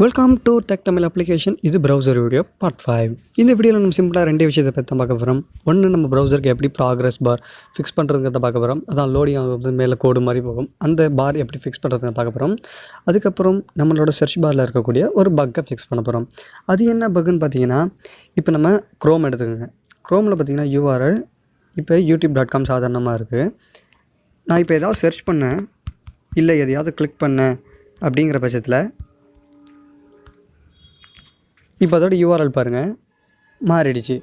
Welcome to tech Tamil application. இது browser video part 5. இந்த வீடியோவில் நம்ம சிம்பிளாக ரெண்டே விஷயத்தை பற்றி தான் பார்க்க போகிறோம். ஒன்று, நம்ம ப்ரௌசருக்கு எப்படி ப்ராக்ரஸ் பார் ஃபிக்ஸ் பண்ணுறதுங்கிறத பார்க்க போகிறோம். அதான் லோடிங் ஆகுது, மேலே கோடு மாதிரி போகும், அந்த பார் எப்படி ஃபிக்ஸ் பண்ணுறதுங்க பார்க்க போகிறோம். அதுக்கப்புறம் நம்மளோட சர்ச் பாரில் இருக்கக்கூடிய ஒரு பக்கை ஃபிக்ஸ் பண்ண போகிறோம். அது என்ன பக்குன்னு பார்த்தீங்கன்னா, இப்போ நம்ம க்ரோம் எடுத்துக்கோங்க. க்ரோமில் பார்த்தீங்கன்னா URL இப்போ youtube.com சாதாரணமாக இருக்குது. நான் இப்போ ஏதாவது சர்ச் பண்ணேன், இல்லை எதையாவது கிளிக் பண்ணேன் அப்படிங்கிற பட்சத்தில் இப்போ அதோட URL பாருங்கள் மாறிடுச்சு.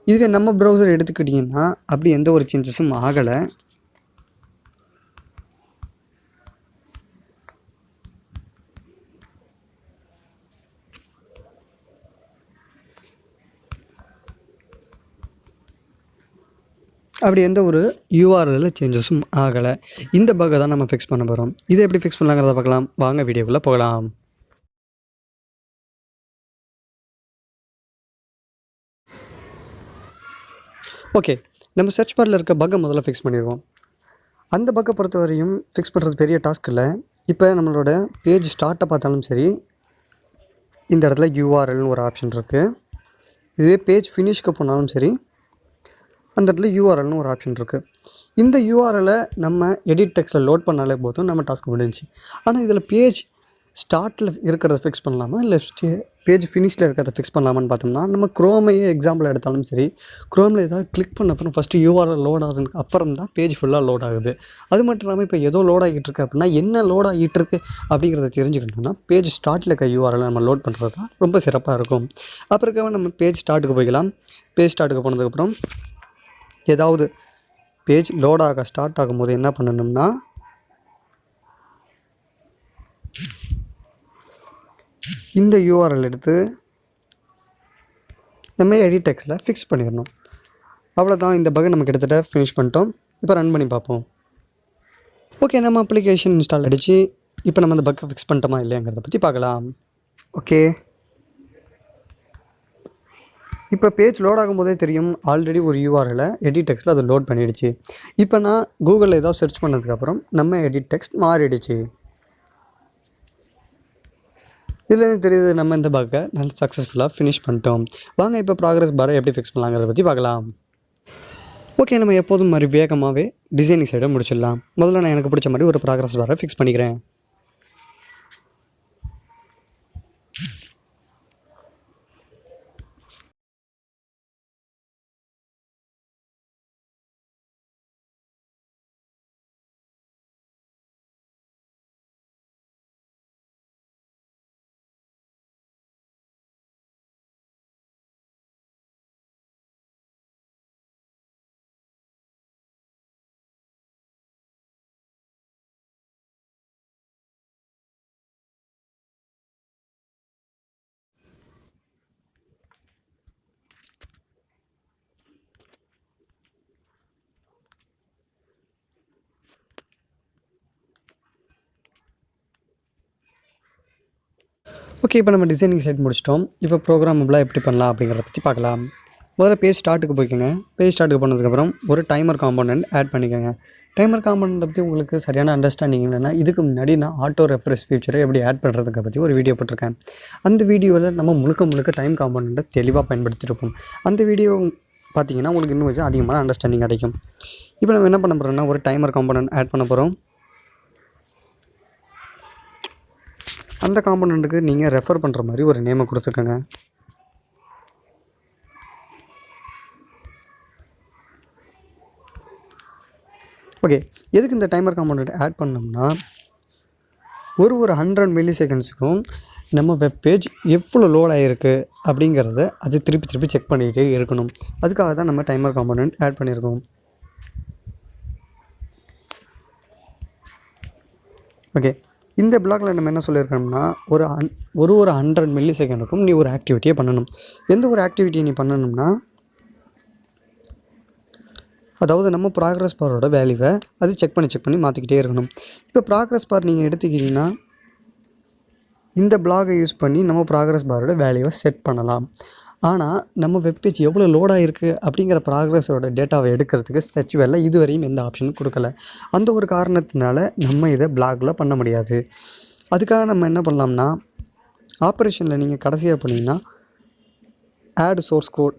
இதுவே நம்ம ப்ரௌசர் எடுத்துக்கிட்டிங்கன்னா அப்படி எந்த ஒரு சேஞ்சஸும் ஆகலை. அப்படி எந்த ஒரு URL சேஞ்சஸும் ஆகலை. இந்த பக்கை தான் நம்ம ஃபிக்ஸ் பண்ண போகிறோம். இதை எப்படி ஃபிக்ஸ் பண்ணலாங்கிறத பார்க்கலாம். வாங்க வீடியோக்குள்ளே போகலாம். ஓகே, நம்ம சர்ச் பாரில் இருக்க பக்கை முதல்ல ஃபிக்ஸ் பண்ணிடுவோம். அந்த பக்கை பொறுத்தவரையும் ஃபிக்ஸ் பண்ணுறது பெரிய டாஸ்க் இல்லை. இப்போ நம்மளோட பேஜ் ஸ்டார்ட்டை பார்த்தாலும் சரி, இந்த இடத்துல URLனு ஒரு ஆப்ஷன் இருக்குது. இதுவே பேஜ் ஃபினிஷ்க்கு போனாலும் சரி, அந்த இடத்துல URLனு ஒரு ஆப்ஷன் இருக்குது. இந்த URLை நம்ம எடிட் டெக்ஸ்ட்டில் லோட் பண்ணாலே போதும், நம்ம டாஸ்க் முடிஞ்சிச்சு. ஆனால் இதில் பேஜ் ஸ்டார்ட்டில் இருக்கிறத ஃபிக்ஸ் பண்ணலாமா, இல்லை பேஜ் ஃபினிஷில் இருக்கிறத ஃபிக்ஸ் பண்ணலாமான்னு பார்த்தோம்னா, நம்ம க்ரோமையே எக்ஸாம்பிள் எடுத்தாலும் சரி, க்ரோமில் ஏதாவது கிளிக் பண்ண அப்புறம் ஃபஸ்ட்டு URL லோட் ஆகுதுன்னு அப்புறம் தான் பேஜ் ஃபுல்லாக லோட் ஆகுது. அது மட்டும் இல்லாமல் இப்போ ஏதோ லோட் ஆகிட்டு இருக்குது அப்படின்னா, என்ன லோட் ஆகிட்டு இருக்குது அப்படிங்கிறத தெரிஞ்சுக்கணும்னா பேஜ் ஸ்டார்ட்டில் இருக்க URL நம்ம லோட் பண்ணுறது தான் ரொம்ப சிறப்பாக இருக்கும். அப்புறம் நம்ம பேஜ் ஸ்டார்ட்டுக்கு போய்க்கலாம். பேஜ் ஸ்டார்ட்டுக்கு போனதுக்கப்புறம் ஏதாவது பேஜ் லோட் ஆக ஸ்டார்ட் ஆகும்போது என்ன பண்ணணும்னா, இந்த URL எடுத்து நம்ம எடிட் டெக்ஸ்ட்டில் ஃபிக்ஸ் பண்ணிடணும். அவ்வளோதான், இந்த பக்கை நம்ம கிட்டத்தட்ட ஃபினிஷ் பண்ணிட்டோம். இப்போ ரன் பண்ணி பார்ப்போம். ஓகே, நம்ம அப்ளிகேஷன் இன்ஸ்டால் அடித்து இப்போ நம்ம அந்த பக்கை ஃபிக்ஸ் பண்ணிட்டோமா இல்லையாங்கிறத பற்றி பார்க்கலாம். ஓகே, இப்போ பேஜ் லோட் ஆகும்போதே தெரியும், ஆல்ரெடி ஒரு URL எடிட் டெக்ஸ்ட்டில் அதை லோட் பண்ணிடுச்சு. இப்போ நான் கூகுளில் ஏதாவது சர்ச் பண்ணதுக்கப்புறம் நம்ம எடிட் டெக்ஸ்ட் மாறிடுச்சு. இதில் தெரியுது நம்ம இந்த பக்கை நல்ல சக்ஸஸ்ஃபுல்லாக ஃபினிஷ் பண்ணிட்டோம். வாங்க இப்போ ப்ராக்ரஸ் பாரை எப்படி ஃபிக்ஸ் பண்ணலாங்கிறத பற்றி பார்க்கலாம். ஓகே, நம்ம எப்போதும் மாதிரி வேகமாகவே டிசைனிங் சைடை முடிச்சிடலாம். முதல்ல நான் எனக்கு பிடிச்ச மாதிரி ஒரு ப்ராக்ரஸ் பாரை ஃபிக்ஸ் பண்ணிக்கிறேன். ஓகே, இப்போ நம்ம டிசைனிங் சைட் முடிச்சிட்டோம். இப்போ ப்ரோக்ராமபிளாக எப்படி பண்ணலாம் அப்படிங்கிறத பற்றி பார்க்கலாம். முதல்ல பேஜ் ஸ்டார்ட்டுக்கு போய்க்கோங்க. பேஜ் ஸ்டார்ட்டுக்கு போனதுக்கப்புறம் ஒரு டைமர் காம்பனண்ட் ஆட் பண்ணிக்கோங்க. டைமர் காம்பனண்ட்டை பற்றி உங்களுக்கு சரியான அண்டர்ஸ்டாண்டிங் இல்லைன்னா, இதுக்கு முன்னாடி நான் ஆட்டோ ரெஃப்ரெஷ் ஃபீச்சரை எப்படி ஆட் பண்ணுறதுக்கு பற்றி ஒரு வீடியோ போட்டிருக்கேன். அந்த வீடியோவில் நம்ம முழுக்க டைம் காம்பனண்ட்டை தெளிவாக பயன்படுத்தியிருப்போம். அந்த வீடியோ பார்த்தீங்கன்னா உங்களுக்கு இன்னும் கொஞ்சம் அதிகமான அண்டர்ஸ்டாண்டிங் கிடைக்கும். இப்போ நம்ம என்ன பண்ண போகிறோம்னா, ஒரு டைமர் காம்பனண்ட் ஆட் பண்ண போகிறோம். அந்த காம்பனண்ட்டுக்கு நீங்கள் ரெஃபர் பண்ணுற மாதிரி ஒரு நேமை கொடுத்துக்கோங்க. ஓகே, எதுக்கு இந்த டைமர் காம்பனண்ட் ஆட் பண்ணோம்னா, ஒரு 100 மில்லி செகண்ட்ஸுக்கும் நம்ம வெப் பேஜ் எவ்வளோ லோட் ஆகிருக்கு அப்படிங்கிறத அது திருப்பி செக் பண்ணிகிட்டே இருக்கணும். அதுக்காக தான் நம்ம டைமர் காம்பனண்ட் ஆட் பண்ணியிருக்கோம். ஓகே, இந்த பிளாக்ல நம்ம என்ன சொல்லியிருக்கோம்னா, ஒரு 100 மில்லி செகண்டுக்கும் நீ ஒரு ஆக்டிவிட்டியை பண்ணணும். எந்த ஒரு ஆக்டிவிட்டியை நீ பண்ணணும்னா, அதாவது நம்ம ப்ராக்ரஸ் பாரோட வேல்யூவை அது செக் பண்ணி மாற்றிக்கிட்டே இருக்கணும். இப்போ ப்ராக்ரஸ் பார் நீங்கள் எடுத்துக்கிட்டிங்கன்னா, இந்த பிளாகை யூஸ் பண்ணி நம்ம ப்ராக்ரஸ் பாரோட வேல்யூவை செட் பண்ணலாம். ஆனால் நம்ம வெப்பேஜ் எவ்வளோ லோட் ஆகிருக்கு அப்படிங்கிற ப்ராக்ரஸோட டேட்டாவை எடுக்கிறதுக்கு ஸ்கெட்ச்வேரில் இதுவரையும் எந்த ஆப்ஷனும் கொடுக்கல. அந்த ஒரு காரணத்தினால நம்ம இதை பிளாகில் பண்ண முடியாது. அதுக்காக நம்ம என்ன பண்ணலாம்னா, ஆப்ரேஷனில் நீங்கள் கடைசியாக பண்ணிங்கன்னா ஆட் சோர்ஸ் கோட்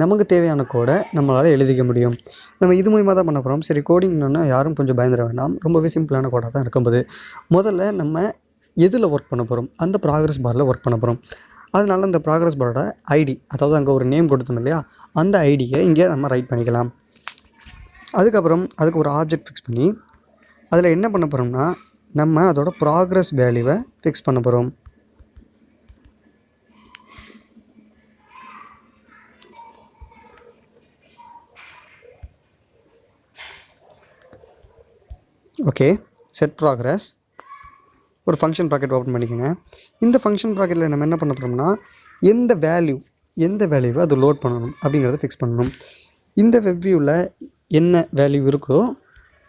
நமக்கு தேவையான கோடை நம்மளால் எழுதிக்க முடியும். நம்ம இது மூலிமா தான் பண்ண போகிறோம். சரி, கோடிங்னா யாரும் கொஞ்சம் பயந்துட வேண்டாம். ரொம்பவே சிம்பிளான கோடாக தான் இருக்கும்போது முதல்ல நம்ம எதில் ஒர்க் பண்ண போகிறோம், அந்த ப்ராக்ரஸ் பாரில் ஒர்க் பண்ண போகிறோம். அதனால் அந்த ப்ராக்ரஸ் பாரோட ஐடி, அதாவது அங்கே ஒரு நேம் கொடுத்தோம் இல்லையா, அந்த ஐடியை இங்கே நம்ம ரைட் பண்ணிக்கலாம். அதுக்கப்புறம் அதுக்கு ஒரு ஆப்ஜெக்ட் ஃபிக்ஸ் பண்ணி அதில் என்ன பண்ண போகிறோம்னா நம்ம அதோட ப்ராக்ரஸ் வேல்யூவை ஃபிக்ஸ் பண்ண போகிறோம். ஓகே, செட் ப்ராக்ரஸ் ஒரு ஃபங்க்ஷன் ப்ராக்கெட் ஓப்பன் பண்ணிக்கோங்க. இந்த ஃபங்க்ஷன் ப்ராக்கெட்டில் நம்ம என்ன பண்ண போகிறோம்னா எந்த வேல்யூவை அது லோட் பண்ணணும் அப்படிங்கிறத ஃபிக்ஸ் பண்ணணும். இந்த வெப் வியூவில் என்ன வேல்யூ இருக்கோ,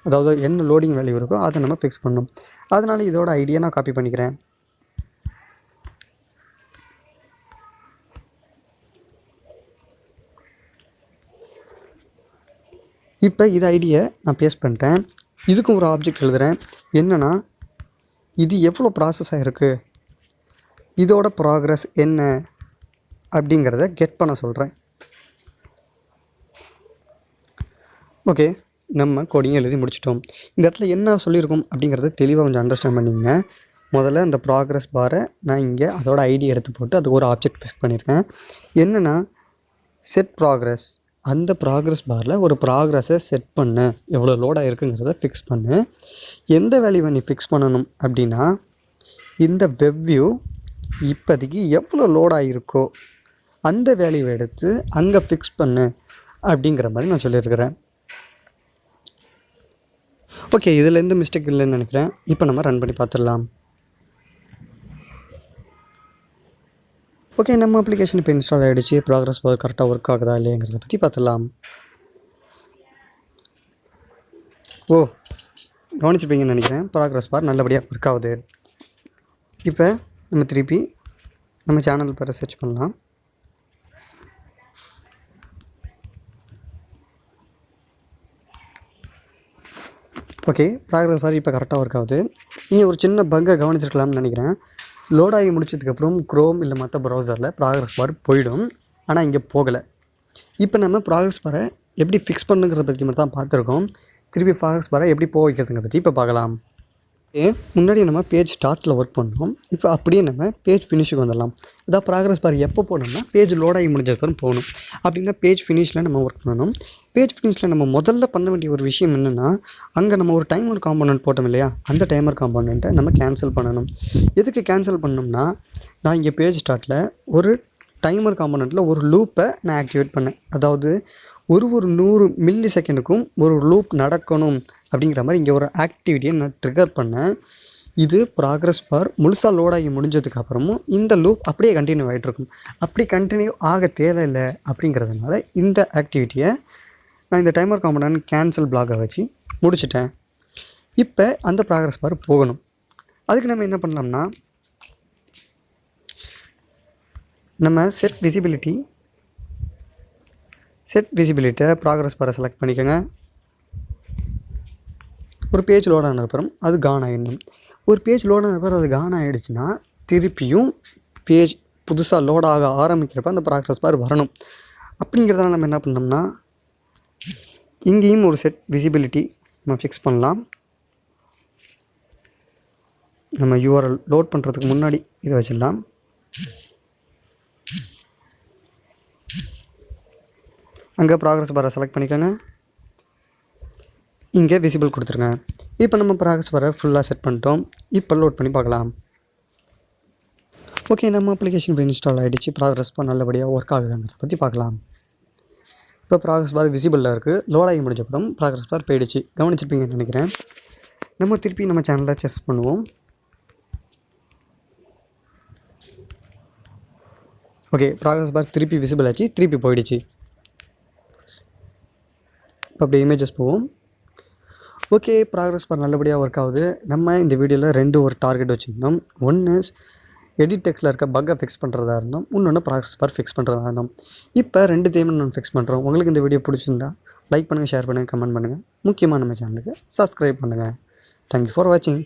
அதாவது என்ன லோடிங் வேல்யூ இருக்கோ அதை நம்ம ஃபிக்ஸ் பண்ணணும். அதனால் இதோட ஐடியா நான் காப்பி பண்ணிக்கிறேன். இப்போ இது ஐடியை நான் பேஸ்ட் பண்ணிட்டேன். இதுக்கும் ஒரு ஆப்ஜெக்ட் எழுதுகிறேன். என்னென்னா இது எவ்வளோ ப்ராசஸ் ஆகிருக்கு, இதோட ப்ராக்ரஸ் என்ன அப்படிங்கிறத கெட் பண்ண சொல்கிறேன். ஓகே, நம்ம கோடிங் எழுதி முடிச்சிட்டோம். இந்த இடத்துல என்ன சொல்லியிருக்கோம் அப்படிங்கிறத தெளிவாக கொஞ்சம் அண்டர்ஸ்டாண்ட் பண்ணிங்க. முதல்ல இந்த ப்ராக்ரஸ் பாரை நான் இங்கே அதோட ஐடி எடுத்து போட்டு அதுக்கு ஒரு ஆப்ஜெக்ட் ஃபிக்ஸ் பண்ணியிருக்கேன். என்னென்னா செட் ப்ராக்ரஸ், அந்த ப்ராக்ரஸ் பாரில் ஒரு ப்ராக்ரஸை செட் பண்ணு, எவ்வளோ லோடாக இருக்குங்கிறத ஃபிக்ஸ் பண்ணு. எந்த வேல்யூவை நீ ஃபிக்ஸ் பண்ணணும் அப்படின்னா இந்த வெப் வியூ இப்போதைக்கு எவ்வளோ லோடாக இருக்கோ அந்த வேல்யூவை எடுத்து அங்கே ஃபிக்ஸ் பண்ணு அப்படிங்கிற மாதிரி நான் சொல்லியிருக்கிறேன். ஓகே, இதில் எந்த மிஸ்டேக் இல்லைன்னு நினைக்கிறேன். இப்போ நம்ம ரன் பண்ணி பார்த்துடலாம். ஓகே, நம்ம அப்ளிகேஷன் இப்போ இன்ஸ்டால் ஆகிடுச்சு. ப்ராக்ரஸ் பார் கரெக்டாக ஒர்க் ஆகுதா இல்லைங்கிறத பற்றி பார்த்துடலாம். கவனிச்சிருப்பீங்கன்னு நினைக்கிறேன். ப்ராக்ரஸ் பார் நல்லபடியாக ஒர்க் ஆகுது. இப்போ நம்ம திருப்பி நம்ம சேனல் பேரை சர்ச் பண்ணலாம். ஓகே, ப்ராக்ரஸ் பார் இப்போ கரெக்டாக ஒர்க் ஆகுது. நீங்கள் ஒரு சின்ன பக்கை கவனிச்சிருக்கலாம்னு நினைக்கிறேன். லோடாகி முடிச்சதுக்கப்புறம் க்ரோம் இல்லை மற்ற ப்ரௌசரில் ப்ராக்ரஸ் பார் போயிடும். ஆனால் இங்கே போகலை. இப்போ நம்ம ப்ராக்ரஸ் பாரை எப்படி ஃபிக்ஸ் பண்ணுங்கிறத பற்றி மட்டும் தான் பார்த்துருக்கோம். திருப்பி ப்ராக்ரஸ் பாரை எப்படி போக வைக்கிறதுங்க பற்றி இப்போ பார்க்கலாம். முன்னாடி நம்ம பேஜ் ஸ்டார்ட்டில் ஒர்க் பண்ணோம். இப்போ அப்படியே நம்ம பேஜ் ஃபினிஷுக்கு வந்துடலாம். இதான் ப்ராக்ரஸ் பார் எப்போ போகணும்னா பேஜ் லோடாகி முடிஞ்சதுக்கப்புறம் போகணும். அப்படின்னா பேஜ் ஃபினிஷில் நம்ம ஒர்க் பண்ணணும். பேஜ் ஃபினிஷில் நம்ம முதல்ல பண்ண வேண்டிய ஒரு விஷயம் என்னென்னா, அங்கே நம்ம ஒரு டைமர் காம்போனன்ட் போட்டோம் இல்லையா, அந்த டைமர் காம்போனண்ட்டை நம்ம கேன்சல் பண்ணணும். எதுக்கு கேன்சல் பண்ணணும்னா, நான் இங்கே பேஜ் ஸ்டார்ட்டில் ஒரு டைமர் காம்போனண்ட்டில் ஒரு லூப்பை நான் ஆக்டிவேட் பண்ணேன். அதாவது ஒரு 100 மில்லி செகண்டுக்கும் ஒரு லூப் நடக்கணும் அப்படிங்கிற மாதிரி இங்கே ஒரு ஆக்டிவிட்டியை நான் ட்ரிகர் பண்ணேன். இது ப்ராக்ரஸ் பார் முழுசாக லோடாகி முடிஞ்சதுக்கப்புறமும் இந்த லூப் அப்படியே கண்டினியூ ஆகிட்ருக்கும். அப்படி கண்டினியூ ஆக தேவையில்லை அப்படிங்கிறதுனால இந்த ஆக்டிவிட்டியை நான் இந்த டைமர் காம்போனன்ட் கேன்சல் பிளாகை வச்சு முடிச்சிட்டேன். இப்போ அந்த ப்ராக்ரஸ் பார் போகணும். அதுக்கு நம்ம என்ன பண்ணலாம்னா, நம்ம செட் விசிபிலிட்டியை ப்ராக்ரஸ் பாரை செலக்ட் பண்ணிக்கோங்க. ஒரு பேஜ் லோட் ஆனதுக்கப்புறம் அது கான் ஆகிடணும். ஒரு பேஜ் லோட் ஆனதுக்கப்புறம் அது கான் ஆகிடுச்சுன்னா திருப்பியும் பேஜ் புதுசாக லோட் ஆக ஆரம்பிக்கிறப்ப அந்த ப்ராக்ரஸ் பார் வரணும். அப்படிங்கிறதால நம்ம என்ன பண்ணோம்னா, இங்கேயும் ஒரு செட் விசிபிலிட்டி நம்ம ஃபிக்ஸ் பண்ணலாம். நம்ம யூஆர்எல் லோட் பண்ணுறதுக்கு முன்னாடி இதை வச்சிடலாம். அங்கே ப்ராக்ரஸ் பாரை செலக்ட் பண்ணிக்கோங்க. இங்கே விசிபிள் கொடுத்துருங்க. இப்போ நம்ம ப்ராக்ரஸ் பாரை ஃபுல்லாக செட் பண்ணிட்டோம். இப்போ லோட் பண்ணி பார்க்கலாம். ஓகே, நம்ம அப்ளிகேஷன் இப்போ இன்ஸ்டால் ஆகிடுச்சு. ப்ராக்ரஸ் பார் நல்லபடியாக ஒர்க் ஆகுதுங்கிறத பற்றி பார்க்கலாம். இப்போ ப்ராக்ரஸ் பார் விசிபிளில் இருக்குது. லோட் ஆகி முடிஞ்சப்பறம் ப்ராக்ரஸ் பார் போயிடுச்சு. கவனிச்சிருப்பீங்கன்னு நினைக்கிறேன். நம்ம திருப்பி நம்ம சேனலில் செஸ் பண்ணுவோம். ஓகே, ப்ராக்ரஸ் பார் திருப்பி விசிபிள் ஆச்சு, திருப்பி போயிடுச்சு. அப்படி இமேஜஸ் போவோம். ஓகே, ப்ராக்ரஸ் பார் நல்லபடியாக ஒர்க் ஆகுது. நம்ம இந்த வீடியோவில் ஒரு டார்கெட் வச்சுருந்தோம். ஒன்று எடிட் டெக்ஸ்ட்டில் இருக்க பக்கை ஃபிக்ஸ் பண்ணுறதா இருந்தோம், இன்னொன்று ப்ராக்ரஸ் பார் ஃபிக்ஸ் பண்ணுறதா இருந்தோம். இப்போ 2த்தையுமே நம்ம ஃபிக்ஸ் பண்ணுறோம். உங்களுக்கு இந்த வீடியோ பிடிச்சிருந்தா லைக் பண்ணுங்கள், ஷேர் பண்ணுங்கள், கமெண்ட் பண்ணுங்கள். முக்கியமாக நம்ம சேனலுக்கு சப்ஸ்கிரைப் பண்ணுங்கள். தேங்க்யூ ஃபார் வாட்சிங்.